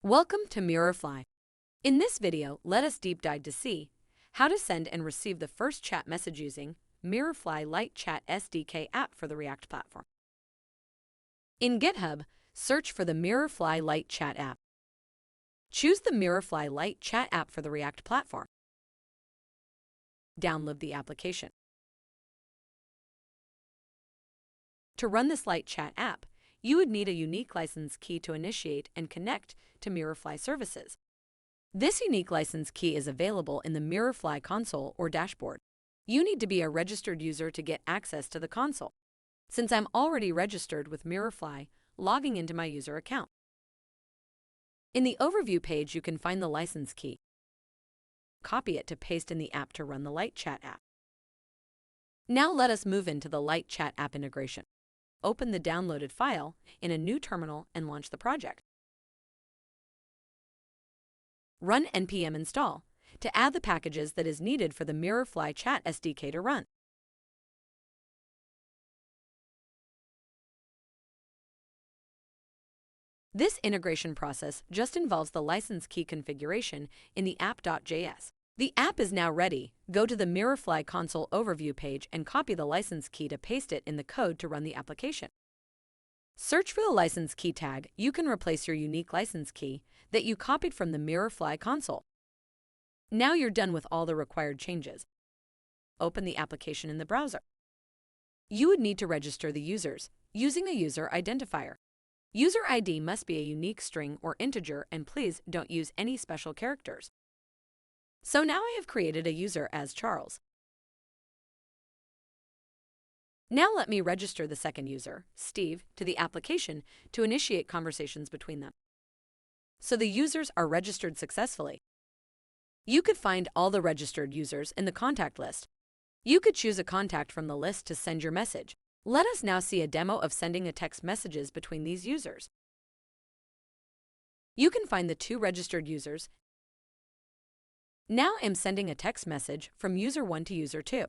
Welcome to MirrorFly. In this video, let us deep dive to see how to send and receive the first chat message using MirrorFly Lite Chat SDK app for the React platform. In GitHub, search for the MirrorFly Lite Chat app. Choose the MirrorFly Lite Chat app for the React platform. Download the application. To run this Lite Chat app, you would need a unique license key to initiate and connect to MirrorFly services. This unique license key is available in the MirrorFly console or dashboard. You need to be a registered user to get access to the console. Since I'm already registered with MirrorFly, logging into my user account. In the overview page, you can find the license key. Copy it to paste in the app to run the Lite Chat app. Now let us move into the Lite Chat app integration. Open the downloaded file in a new terminal and launch the project. Run npm-install to add the packages that is needed for the MirrorFly Chat SDK to run. This integration process just involves the license key configuration in the app.js. The app is now ready. Go to the MirrorFly console overview page and copy the license key to paste it in the code to run the application. Search for the license key tag. You can replace your unique license key that you copied from the MirrorFly console. Now you're done with all the required changes. Open the application in the browser. You would need to register the users using a user identifier. User ID must be a unique string or integer, and please don't use any special characters. So now I have created a user as Charles. Now let me register the second user, Steve, to the application to initiate conversations between them. So the users are registered successfully. You could find all the registered users in the contact list. You could choose a contact from the list to send your message. Let us now see a demo of sending a text messages between these users. You can find the two registered users. Now I'm sending a text message from user 1 to user 2.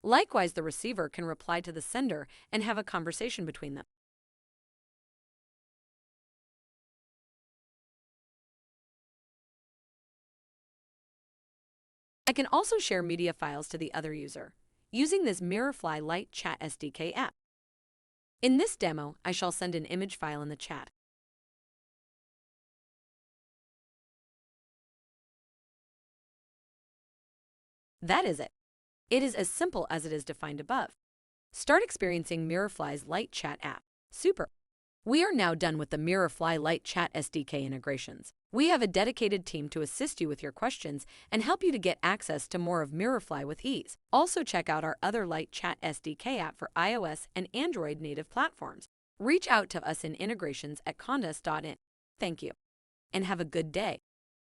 Likewise, the receiver can reply to the sender and have a conversation between them. I can also share media files to the other user using this MirrorFly Lite Chat SDK app. In this demo, I shall send an image file in the chat. That is it. It is as simple as it is defined above. Start experiencing MirrorFly's Lite Chat app. Super! We are now done with the MirrorFly Lite Chat SDK integrations. We have a dedicated team to assist you with your questions and help you to get access to more of MirrorFly with ease. Also check out our other Lite Chat SDK app for iOS and Android native platforms. Reach out to us in integrations at condas.in. Thank you, and have a good day.